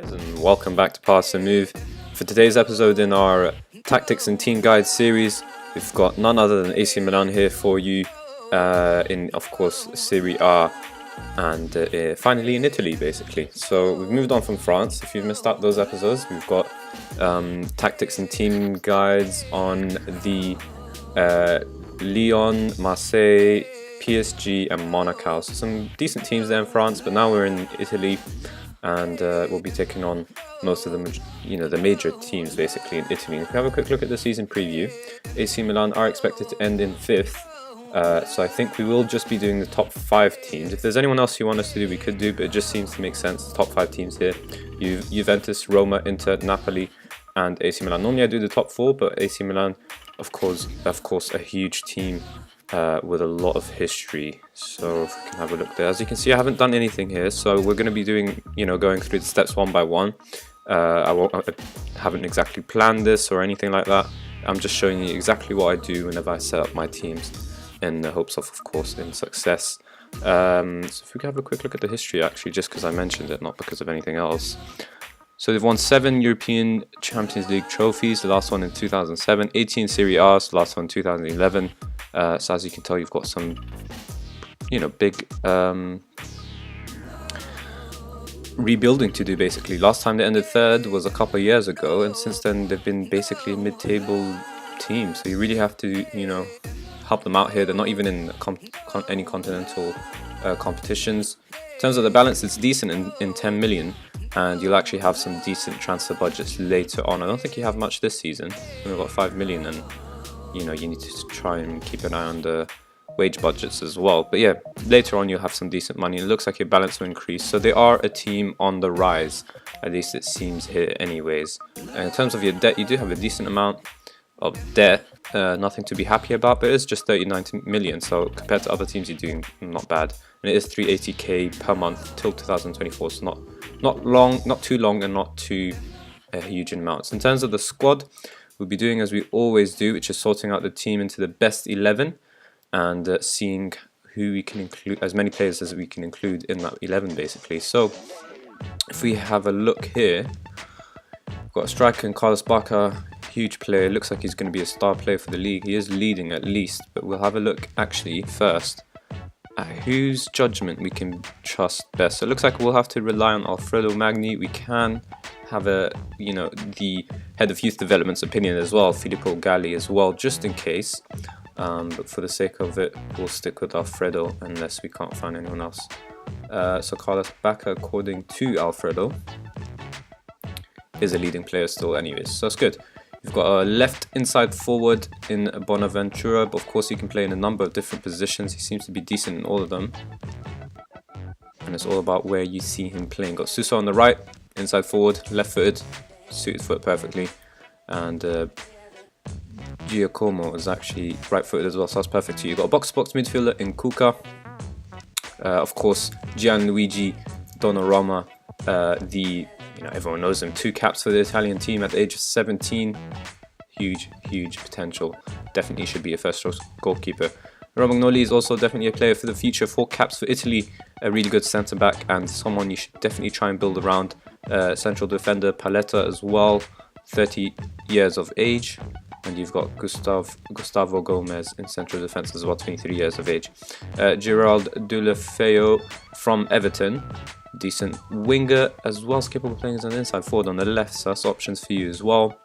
Guys, and welcome back to Pass and Move. For today's episode in our Tactics and Team Guide series, we've got none other than AC Milan here for you in, of course, Serie A and finally in Italy, basically. So we've moved on from France. If you've missed out those episodes, we've got Tactics and Team Guides on the Lyon, Marseille, PSG and Monaco. So some decent teams there in France, but now we're in Italy. And we'll be taking on most of the major teams basically in Italy. If we have a quick look at the season preview, AC Milan are expected to end in 5th. So I think we will just be doing the top 5 teams. If there's anyone else you want us to do, we could do, but it just seems to make sense. The top 5 teams here: Juventus, Roma, Inter, Napoli, and AC Milan. Normally I do the top 4, but AC Milan, of course, a huge team. With a lot of history, so if we can have a look there. As you can see, I haven't done anything here, so we're going to be doing, going through the steps one by one. I haven't exactly planned this or anything like that. I'm just showing you exactly what I do whenever I set up my teams, in the hopes of course, in success. So if we can have a quick look at the history, actually, just because I mentioned it, not because of anything else. So they've won 7 European Champions League trophies, the last one in 2007, 18 Serie A's, the last one in 2011. So as you can tell, you've got some, big rebuilding to do basically. Last time they ended 3rd was a couple of years ago, and since then they've been basically a mid-table team. So you really have to, help them out here. They're not even in any continental competitions. In terms of the balance, it's decent in 10 million. And you'll actually have some decent transfer budgets later on. I don't think you have much this season. We've got 5 million, and you need to try and keep an eye on the wage budgets as well. But yeah, later on you'll have some decent money. It looks like your balance will increase. So they are a team on the rise, at least it seems here anyways. And in terms of your debt, you do have a decent amount of debt. Nothing to be happy about, but it's just 39 million. So compared to other teams, you're doing not bad. And it is 380k per month till 2024. So not too long, and not too huge in amounts. In terms of the squad, we'll be doing as we always do, which is sorting out the team into the best 11 and seeing who we can include, as many players as we can include in that 11 basically. So if we have a look here, we've got a striker in Carlos Bacca, huge player. Looks like he's going to be a star player for the league. He is leading at least, but we'll have a look actually first at whose judgment we can trust best. So it looks like we'll have to rely on Alfredo Magni. We can have the head of youth development's opinion as well, Filippo Galli as well, just in case. But for the sake of it, we'll stick with Alfredo unless we can't find anyone else. So Carlos Bacca, according to Alfredo, is a leading player still anyways, so that's good. You've got a left inside forward in Bonaventura, but of course he can play in a number of different positions. He seems to be decent in all of them. And it's all about where you see him playing. Got Suso on the right, inside forward, left footed, suited foot perfectly. And Giacomo is actually right footed as well, so that's perfect too. You've got a box-to-box midfielder in Cuca. Of course, Gianluigi Donnarumma, everyone knows him. 2 caps for the Italian team at the age of 17. Huge potential. Definitely should be a first-choice goalkeeper. Romagnoli is also definitely a player for the future. 4 caps for Italy. A really good centre-back and someone you should definitely try and build around. Central defender Paletta as well. 30 years of age. And you've got Gustavo Gomez in central defence as well, 23 years of age. Gerald Deulofeu from Everton. Decent winger as well, as capable of playing as an inside forward on the left, so that's options for you as well.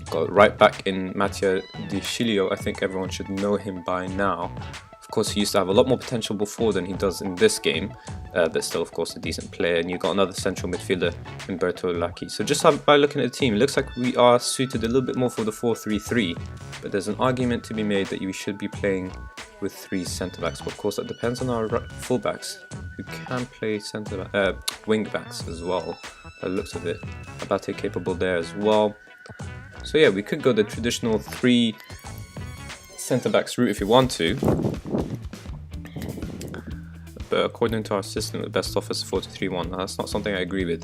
Got right back in Mattia Di Scilio. I think everyone should know him by now. Of course, he used to have a lot more potential before than he does in this game, but still, of course, a decent player. And you've got another central midfielder, Umberto Lacchi. So just by looking at the team, it looks like we are suited a little bit more for the 4-3-3, but there's an argument to be made that we should be playing with 3 centre-backs. But of course, that depends on our full-backs, who can play wing-backs as well. By the looks of it, Abate capable there as well. So yeah, we could go the traditional 3 centre-backs route if you want to. But according to our system, the best off is 4-2-3-1. That's not something I agree with.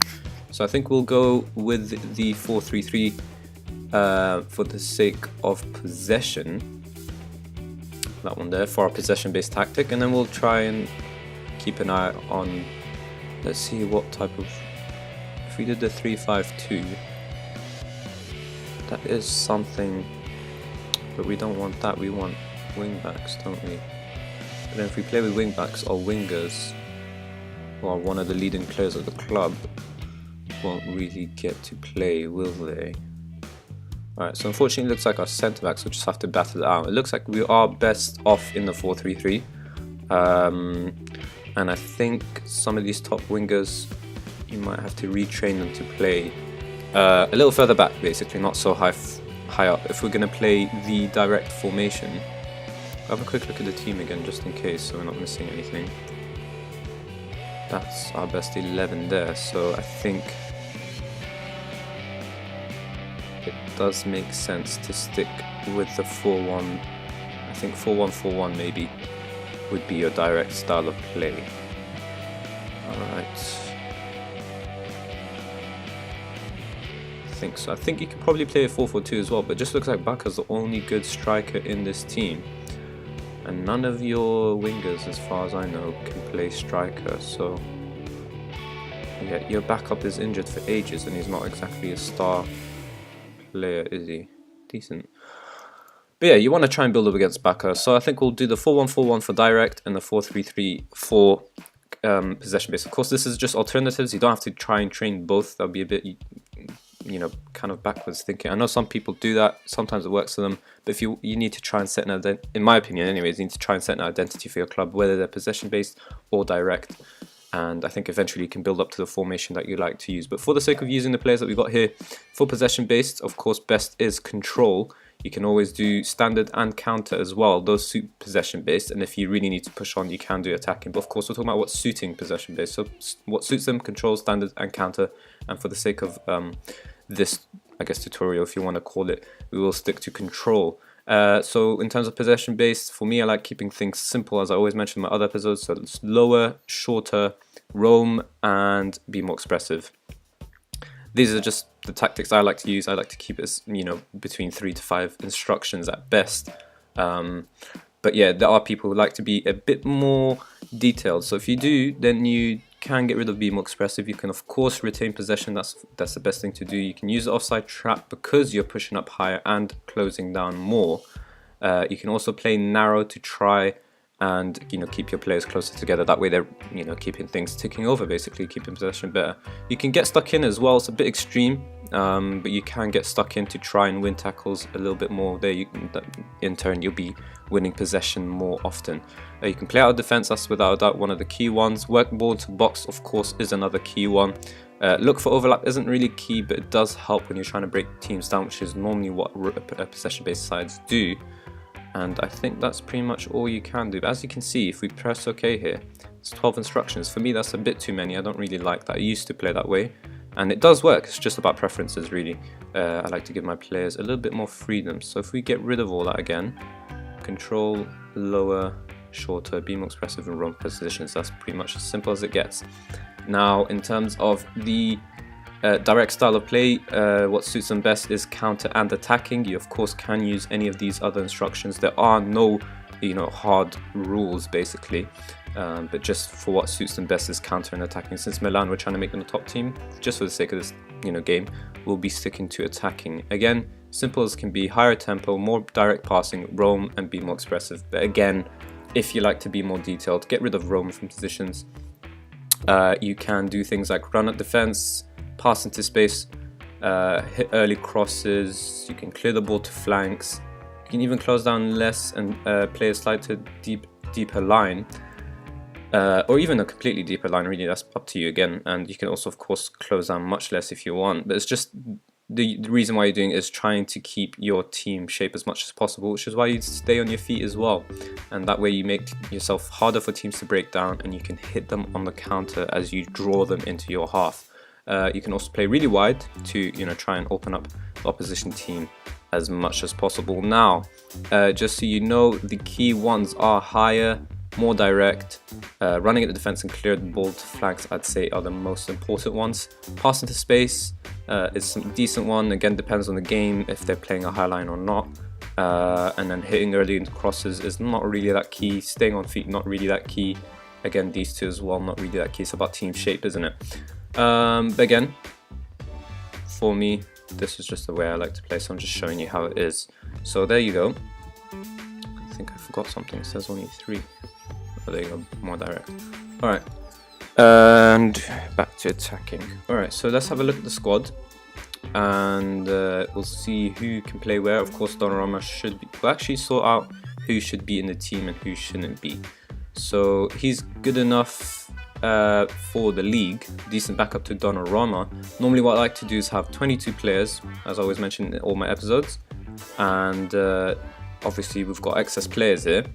So I think we'll go with the 4-3-3 for the sake of possession. That one there, for our possession-based tactic. And then we'll try and keep an eye on, let's see what type of, if we did the 3-5-2, that is something, but we don't want that. We want wing backs, don't we? But then if we play with wing backs, our wingers, or one of the leading players of the club, won't really get to play, will they? Alright, so unfortunately it looks like our centre backs will just have to battle it out. It looks like we are best off in the 4-3-3. And I think some of these top wingers, you might have to retrain them to play a little further back, basically, not so high up. If we're going to play the direct formation, I'll have a quick look at the team again just in case, so we're not missing anything. That's our best 11 there, so I think it does make sense to stick with the 4-1. I think 4-1-4-1 maybe would be your direct style of play. Alright. I think so. I think you could probably play a 4-4-2 as well, but it just looks like Baka's the only good striker in this team. And none of your wingers, as far as I know, can play striker, so yeah, your backup is injured for ages and he's not exactly a star player, is he? Decent. But yeah, you want to try and build up against Baka, so I think we'll do the 4-1-4-1 for direct and the 4-3-3 for possession based. Of course, this is just alternatives. You don't have to try and train both. That'll be a bit, you know, kind of backwards thinking. I know some people do that. Sometimes it works for them. But if you need to try and set an identity, in my opinion, anyways, you need to try and set an identity for your club, whether they're possession based or direct. And I think eventually you can build up to the formation that you like to use. But for the sake of using the players that we've got here, for possession based, of course, best is control. You can always do standard and counter as well. Those suit possession based, and if you really need to push on, you can do attacking. But of course, we're talking about what's suiting possession based. So what suits them: control, standard, and counter. And for the sake of this, I guess, tutorial, if you want to call it, we will stick to control. So in terms of possession based, for me, I like keeping things simple, as I always mention in my other episodes. So it's lower, shorter, roam, and be more expressive. These are just the tactics I like to use. I like to keep it, you know, between 3 to 5 instructions at best. But yeah, there are people who like to be a bit more detailed. So if you do, then you can get rid of be more expressive. You can of course retain possession. That's the best thing to do. You can use the offside trap because you're pushing up higher and closing down more. You can also play narrow to try and, you know, keep your players closer together. That way they're, you know, keeping things ticking over, basically keeping possession better. You can get stuck in as well. It's a bit extreme, but you can get stuck in to try and win tackles a little bit more. There, in turn, you'll be winning possession more often. You can play out of defense. That's without a doubt one of the key ones. Work ball to box, of course, is another key one. Look for overlap isn't really key, but it does help when you're trying to break teams down, which is normally what possession-based sides do. And I think that's pretty much all you can do. But as you can see, if we press OK here, it's 12 instructions. For me, that's a bit too many. I don't really like that. I used to play that way, and it does work. It's just about preferences, really. I like to give my players a little bit more freedom. So if we get rid of all that again, control, lower, shorter, be more expressive, and roam positions. That's pretty much as simple as it gets. Now, in terms of the direct style of play, what suits them best is counter and attacking. You of course can use any of these other instructions. There are no, you know, hard rules basically, but just for what suits them best is counter and attacking. Since Milan, we're trying to make them a top team, just for the sake of this, you know, game, we'll be sticking to attacking. Again, simple as can be: higher tempo, more direct passing, roam, and be more expressive. But again, if you like to be more detailed, get rid of roam from positions. You can do things like run at defense, pass into space, hit early crosses. You can clear the ball to flanks. You can even close down less and play a slightly deeper line, or even a completely deeper line. Really, that's up to you again. And you can also, of course, close down much less if you want. But it's just the reason why you're doing it is trying to keep your team shape as much as possible, which is why you stay on your feet as well. And that way you make yourself harder for teams to break down, and you can hit them on the counter as you draw them into your half. You can also play really wide to, you know, try and open up the opposition team as much as possible. Now, just so you know, the key ones are higher, more direct, running at the defense and clear the ball to flanks, I'd say, are the most important ones. Pass into space is some decent one. Again, depends on the game if they're playing a high line or not. And then hitting early into crosses is not really that key. Staying on feet, not really that key. Again, these two as well, not really that key. It's about team shape, isn't it? But again, for me. This is just the way I like to play, so I'm just showing you how it is. So there you go. I think I forgot something. It says only 3. Oh, there you go, more direct. Alright, and back to attacking. Alright, so let's have a look at the squad, and we'll see who can play where. Of course, Donnarumma should be, we'll actually sort out who should be in the team and who shouldn't be. So he's good enough for the league, decent backup to Donnarumma. Normally what I like to do is have 22 players, as I always mention in all my episodes, and obviously we've got excess players here.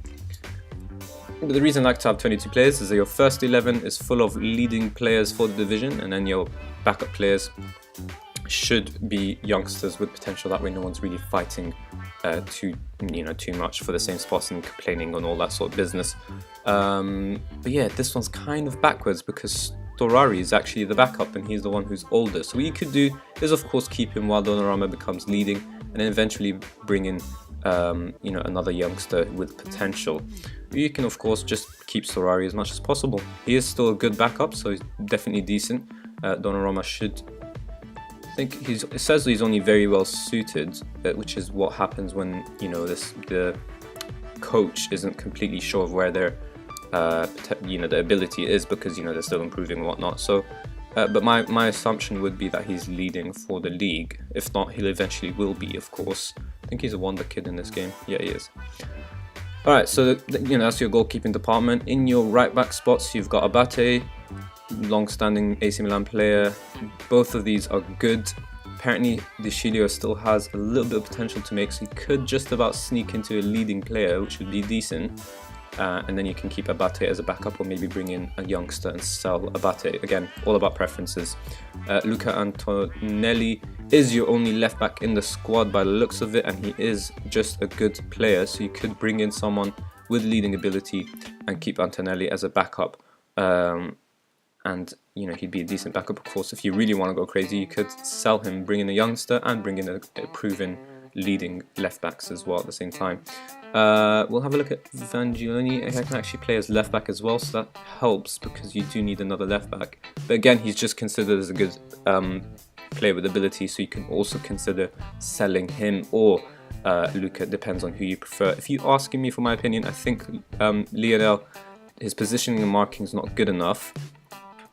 But the reason I like to have 22 players is that your first 11 is full of leading players for the division, and then your backup players should be youngsters with potential. That way no one's really fighting too much for the same spots and complaining and all that sort of business. But yeah, this one's kind of backwards because Storari is actually the backup and he's the one who's older. So what you could do is of course keep him while Donnarumma becomes leading, and then eventually bring in another youngster with potential. You can of course just keep Storari as much as possible. He is still a good backup, so he's definitely decent. Donnarumma should, I think it says he's only very well suited, which is what happens when the coach isn't completely sure of where their the ability is, because they're still improving and whatnot. So but my assumption would be that he's leading for the league. If not, he'll eventually will be, of course. I think he's a wonder kid in this game. Yeah, he is. Alright, so that's your goalkeeping department. In your right back spots, you've got Abate, long-standing AC Milan player. Both of these are good. Apparently, De Sciglio still has a little bit of potential to make, so he could just about sneak into a leading player, which would be decent. And then you can keep Abate as a backup, or maybe bring in a youngster and sell Abate. Again, all about preferences. Luca Antonelli is your only left back in the squad by the looks of it, and he is just a good player, so you could bring in someone with leading ability and keep Antonelli as a backup. And he'd be a decent backup. Of course, if you really want to go crazy, you could sell him, bring in a youngster, and bring in a proven leading left backs as well at the same time. We'll have a look at Vangiolini. I can actually play as left back as well, so that helps because you do need another left back. But again, he's just considered as a good player with ability, so you can also consider selling him or Luca. Depends on who you prefer. If you're asking me for my opinion, I think Lionel, his positioning and marking is not good enough.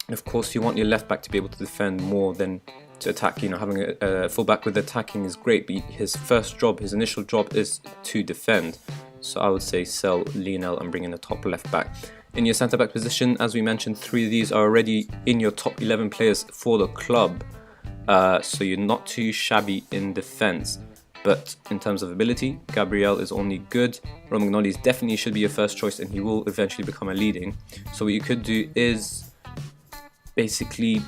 Of course, you want your left back to be able to defend more than to attack. Having a fullback with attacking is great, but his initial job is to defend. So I would say sell Lionel and bring in a top left back. In your centre back position, as we mentioned, 3 of these are already in your top 11 players for the club. So you're not too shabby in defence. But in terms of ability, Gabriel is only good. Romagnoli definitely should be your first choice, and he will eventually become a leading. So what you could do is basically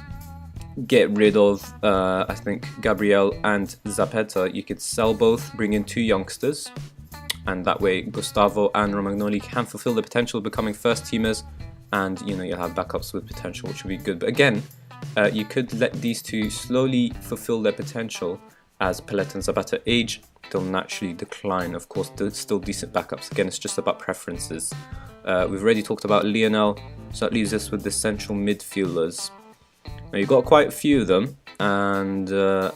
get rid of, I think, Gabriel and Zapata. You could sell both, bring in 2 youngsters, and that way Gustavo and Romagnoli can fulfill the potential of becoming first teamers, and you'll have backups with potential, which would be good. But again, you could let these 2 slowly fulfill their potential. As Pellet and Zapata age, they'll naturally decline. Of course, they're still decent backups. Again, it's just about preferences. We've already talked about Lionel, so that leaves us with the central midfielders. Now, you've got quite a few of them, and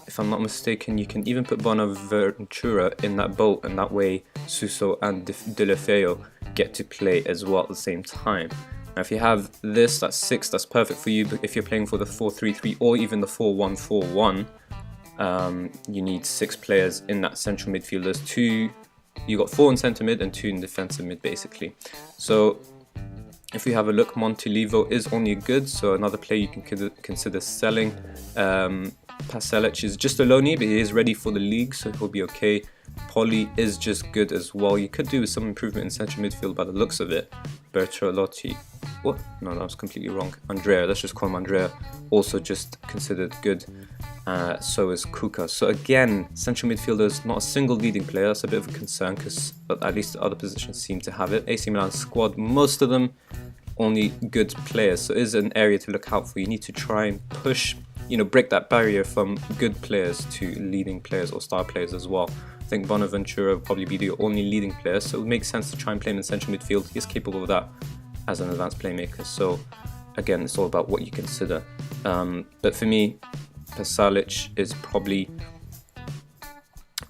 if I'm not mistaken, you can even put Bonaventura in that boat, and that way Suso and Deulofeu get to play as well at the same time. Now, if you have this, that's 6, that's perfect for you. But if you're playing for the 4-3-3 or even the 4-1-4-1, you need 6 players in that central midfield. There's 2, you got 4 in centre mid and 2 in defensive mid basically. So if we have a look, Montolivo is only good, so another player you can consider selling. Pasalic is just a loanee, but he is ready for the league, so he'll be okay. Poli is just good as well. You could do with some improvement in central midfield by the looks of it. Bertolotti, what? No, that was completely wrong. Andrea, let's just call him Andrea, also just considered good. So is Kuka. So again, central midfielders, not a single leading player. That's a bit of a concern, because at least the other positions seem to have it. AC Milan squad, most of them only good players, so it is an area to look out for. You need to try and push, break that barrier from good players to leading players or star players as well. I think Bonaventura will probably be the only leading player, so it would make sense to try and play him in central midfield. He's capable of that as an advanced playmaker. So again, it's all about what you consider. But for me, Pasalic is probably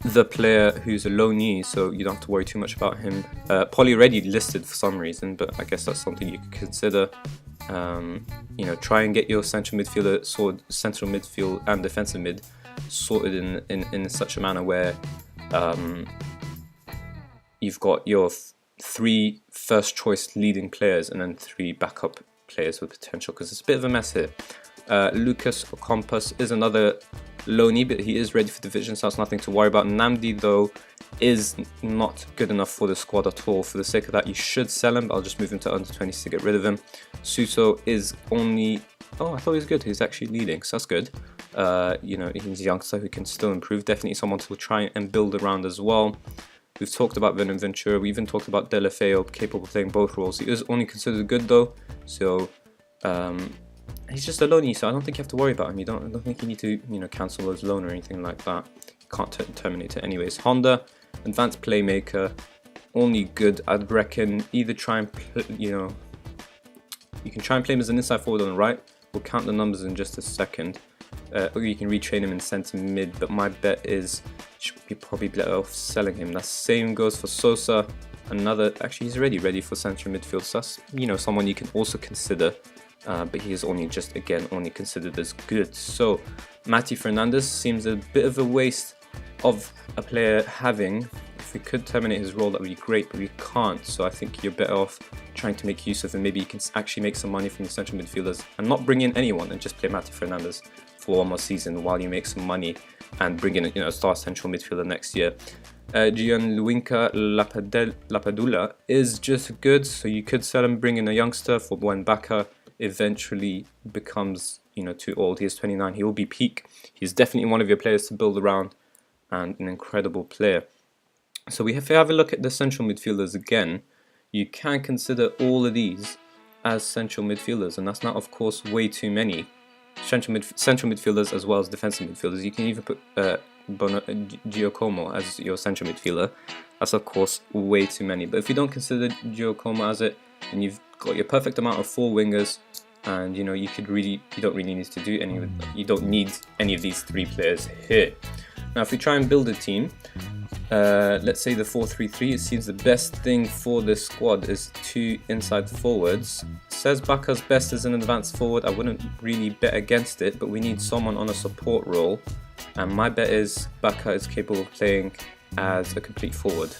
the player who's a loanee, so you don't have to worry too much about him. Poli already listed for some reason, but I guess that's something you could consider. You know, try and get your central midfield and defensive mid sorted in such a manner where you've got your 3 first choice leading players and then 3 backup players with potential, because it's a bit of a mess here. Lucas Ocampos is another loanee, but he is ready for division, so that's nothing to worry about. Namdi, though, is not good enough for the squad at all. For the sake of that, you should sell him. I'll just move him to under 20s to get rid of him. Suso is only... Oh, I thought he was good. He's actually leading, so that's good. You know, he's a youngster who can still improve. Definitely someone to try and build around as well. We've talked about Ventura. We even talked about Delafeo, capable of playing both roles. He is only considered good, though, so... he's just a loanee, so I don't think you have to worry about him. I don't think you need to, you know, cancel his loan or anything like that. You can't terminate it anyways. Honda, advanced playmaker, only good. I'd reckon either try and, you know, you can try and play him as an inside forward on the right. We'll count the numbers in just a second. Or you can retrain him in centre mid, but my bet is you should be probably better off selling him. The same goes for Sosa. Another, actually he's already ready for central midfield, so that's, you know, someone you can also consider. But he is only only considered as good. So Mati Fernandez seems a bit of a waste of a player having. If we could terminate his role, that would be great, but we can't. So I think you're better off trying to make use of him. Maybe you can actually make some money from the central midfielders and not bring in anyone and just play Mati Fernandez for one more season while you make some money and bring in, you know, a star central midfielder next year. Gianluca Lapadula is just good, so you could sell him, bring in a youngster for when Bacca eventually becomes, you know, too old. He is 29. He will be peak. He's definitely one of your players to build around and an incredible player. So if we have a look at the central midfielders again, you can consider all of these as central midfielders, and that's not, of course, way too many. Central midfielders as well as defensive midfielders. You can even put Giacomo as your central midfielder. That's, of course, way too many. But if you don't consider Giacomo as it, then you've got your perfect amount of 4 wingers, and you know, you don't really need to do any of it. You don't need any of these 3 players here. Now, if we try and build a team, let's say the 4-3-3, it seems the best thing for this squad is 2 inside forwards. Says Bacca's best as an advanced forward. I wouldn't really bet against it, but we need someone on a support role, and my bet is Bacca is capable of playing as a complete forward.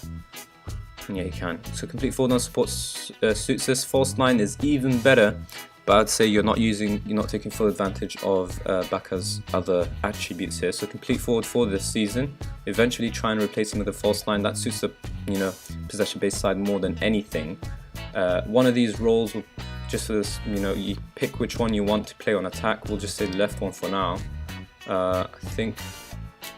Yeah, he can. So complete forward on support suits this. False 9 is even better, but I'd say you're not taking full advantage of Bacca's other attributes here. So complete forward for this season. Eventually try and replace him with a false 9. That suits the, you know, possession-based side more than anything. One of these roles will, just for this, you know, you pick which one you want to play on attack. We'll just say the left one for now. I think.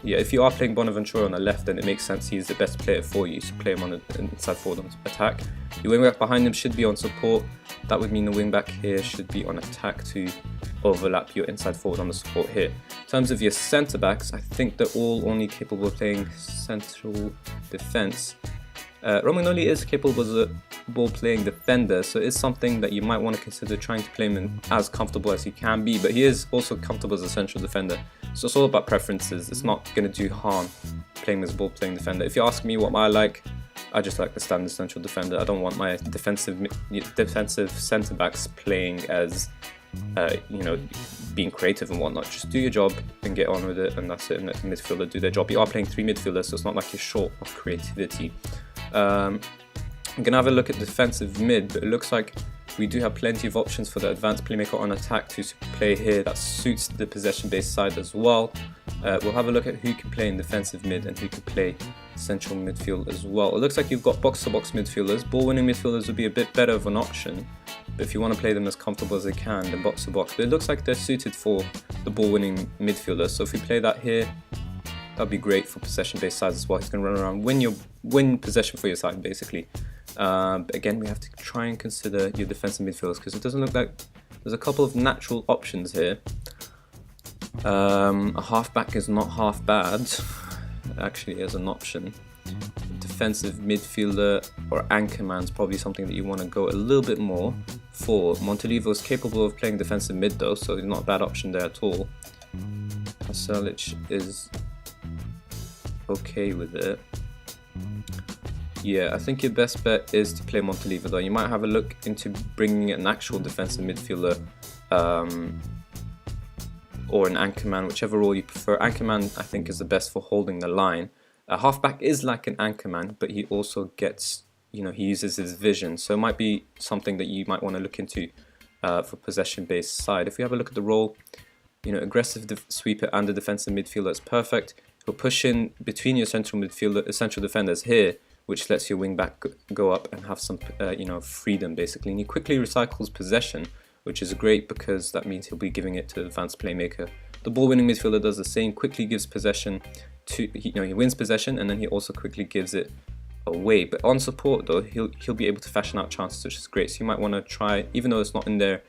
Yeah, if you are playing Bonaventura on the left, then it makes sense. He's the best player for you, so play him on the inside forward on attack. Your wing back behind him should be on support. That would mean the wing back here should be on attack to overlap your inside forward on the support here. In terms of your centre backs, I think they're all only capable of playing central defence. Romagnoli is capable as a ball-playing defender, so it's something that you might want to consider trying to play him as comfortable as he can be, but he is also comfortable as a central defender. So it's all about preferences. It's not going to do harm playing as a ball-playing defender. If you ask me what I like, I just like the standard central defender. I don't want my defensive centre-backs playing as, you know, being creative and whatnot. Just do your job and get on with it, and that's it, and let the midfielder do their job. You are playing 3 midfielders, so it's not like you're short of creativity. I'm going to have a look at defensive mid, but it looks like we do have plenty of options for the advanced playmaker on attack to play here that suits the possession-based side as well. We'll have a look at who can play in defensive mid and who can play central midfield as well. It looks like you've got box-to-box midfielders. Ball-winning midfielders would be a bit better of an option, but if you want to play them as comfortable as they can, then box-to-box. But it looks like they're suited for the ball-winning midfielders, so if we play that here, that'd be great for possession-based sides as well. He's going to run around, win possession for your side, basically. But again, we have to try and consider your defensive midfielders, because it doesn't look like there's a couple of natural options here. A halfback is not half bad, actually, as an option. Defensive midfielder or anchorman is probably something that you want to go a little bit more for. Montolivo is capable of playing defensive mid though, so he's not a bad option there at all. Pasalic is okay with it. Yeah, I think your best bet is to play Montolivo, though. You might have a look into bringing an actual defensive midfielder or an anchorman, whichever role you prefer. Anchorman, I think, is the best for holding the line. Halfback is like an anchorman, but he also gets, he uses his vision. So it might be something that you might want to look into for possession-based side. If we have a look at the role, aggressive sweeper and the defensive midfielder is perfect. He'll push in between your central defenders here, which lets your wing back go up and have some, freedom basically. And he quickly recycles possession, which is great because that means he'll be giving it to the advanced playmaker. The ball-winning midfielder does the same, quickly gives possession to, he wins possession and then he also quickly gives it away. But on support though, he'll be able to fashion out chances, which is great. So you might want to try, even though it's not in their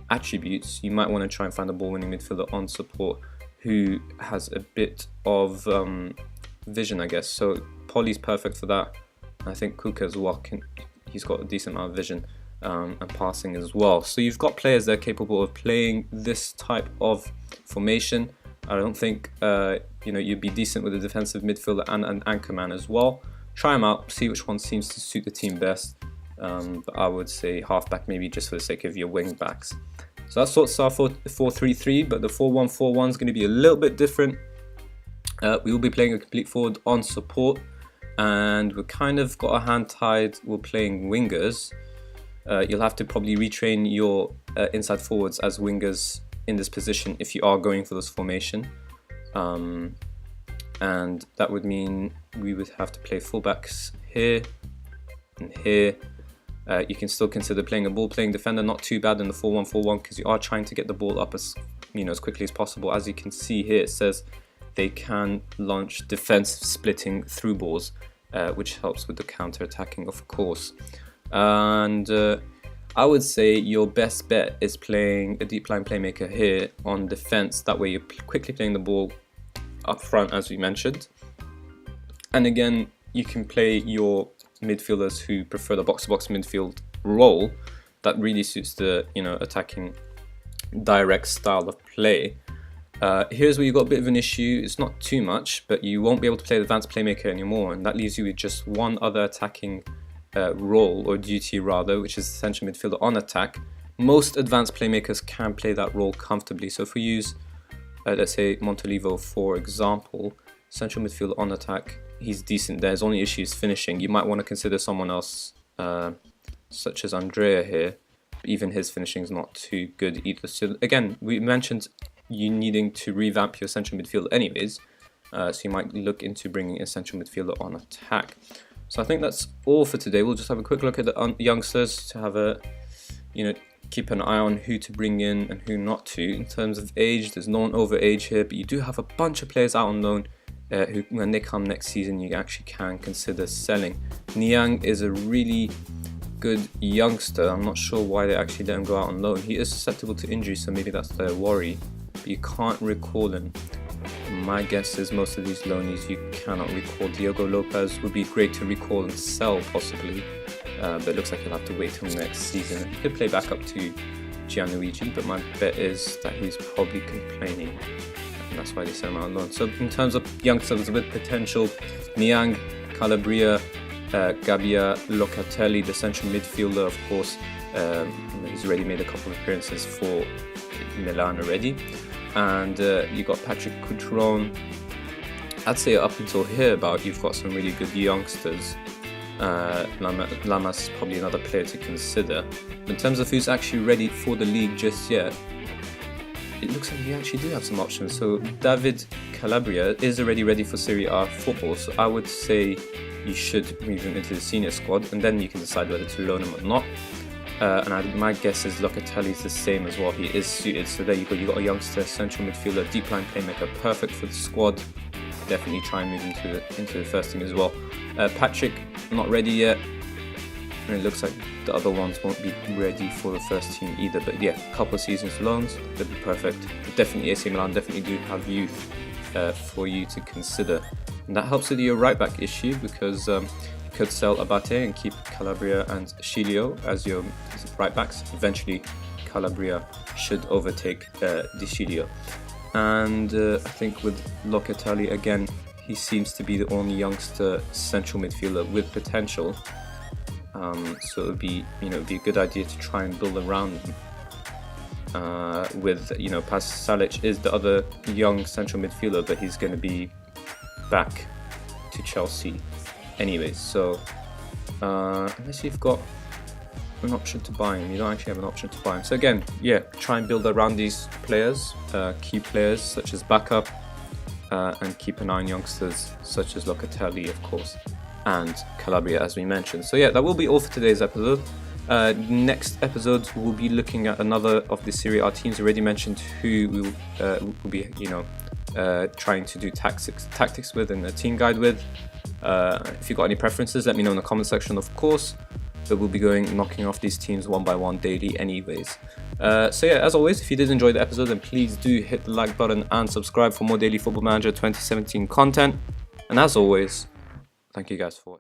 attributes, you might want to try and find a ball-winning midfielder on support who has a bit of vision, I guess. So Polly's perfect for that. I think Kuka as well, he's got a decent amount of vision and passing as well. So you've got players that are capable of playing this type of formation. I don't think you'd be decent with a defensive midfielder and an anchorman as well. Try them out, see which one seems to suit the team best. But I would say halfback maybe just for the sake of your wing backs. So that sorts our 4-3-3, but the 4-1-4-1 is going to be a little bit different. We will be playing a complete forward on support, and we've kind of got our hand tied. We're playing wingers. You'll have to probably retrain your inside forwards as wingers in this position if you are going for this formation. And that would mean we would have to play fullbacks here and here. You can still consider playing a ball-playing defender, not too bad in the 4-1-4-1 because you are trying to get the ball up as quickly as possible. As you can see here, it says they can launch defensive splitting through balls, which helps with the counter-attacking, of course. And I would say your best bet is playing a deep line playmaker here on defense. That way you're quickly playing the ball up front, as we mentioned. And again, you can play your midfielders who prefer the box-to-box midfield role. That really suits the attacking direct style of play. Here's where you've got a bit of an issue. It's not too much, but you won't be able to play the advanced playmaker anymore, and that leaves you with just one other attacking role, or duty rather, which is central midfielder on attack. Most advanced playmakers can play that role comfortably. So if we use let's say Montolivo for example, central midfielder on attack, he's decent there. His only issue is finishing. You might want to consider someone else such as Andrea here. Even his finishing is not too good either. So again, we mentioned you needing to revamp your central midfield anyways, so you might look into bringing a central midfielder on attack. So I think that's all for today. We'll just have a quick look at the youngsters to have a, keep an eye on who to bring in and who not to. In terms of age, there's no one over age here, but you do have a bunch of players out on loan who, when they come next season, you actually can consider selling. Niang is a really good youngster. I'm not sure why they actually let him go out on loan. He is susceptible to injury, so maybe that's their worry. But you can't recall him. My guess is most of these loanees you cannot recall. Diogo Lopez would be great to recall and sell possibly, but it looks like he'll have to wait till next season. He could play back up to Gianluigi, but my bet is that he's probably complaining, and that's why they sent him out on loan. So in terms of youngsters with potential, Niang, Calabria, Gabbia, Locatelli, the central midfielder, of course. He's already made a couple of appearances for Milan already. And you got Patrick Coutron. I'd say up until here you've got some really good youngsters. Lamas is probably another player to consider. But in terms of who's actually ready for the league just yet, it looks like you actually do have some options. So David Calabria is already ready for Serie A football, so I would say you should move him into the senior squad, and then you can decide whether to loan him or not. My guess is Locatelli is the same as well. He is suited. So there you go. You got a youngster, central midfielder, deep line playmaker, perfect for the squad. Definitely try and move into the first team as well. Patrick, not ready yet, and it looks like the other ones won't be ready for the first team either. But yeah, a couple of seasons loans, they'd be perfect. But definitely AC Milan definitely do have youth for you to consider, and that helps with your right back issue because. Could sell Abate and keep Calabria and Scilio as your right backs. Eventually, Calabria should overtake Di Scilio. And I think with Locatelli, again, he seems to be the only youngster central midfielder with potential. So it would be, be a good idea to try and build around him. With Pasalic is the other young central midfielder, but he's going to be back to Chelsea anyways. So unless you've got an option to buy him, you don't actually have an option to buy him. So again, yeah, try and build around these players, key players such as backup, and keep an eye on youngsters such as Locatelli, of course, and Calabria, as we mentioned. So yeah, that will be all for today's episode. Next episode we'll be looking at another of the Serie A teams. Already mentioned who we will be trying to do tactics with and a team guide with. If you've got any preferences, let me know in the comment section, of course. But we'll be knocking off these teams one by one daily anyways. So yeah, as always, if you did enjoy the episode, then please do hit the like button and subscribe for more daily Football Manager 2017 content. And as always, thank you guys for watching.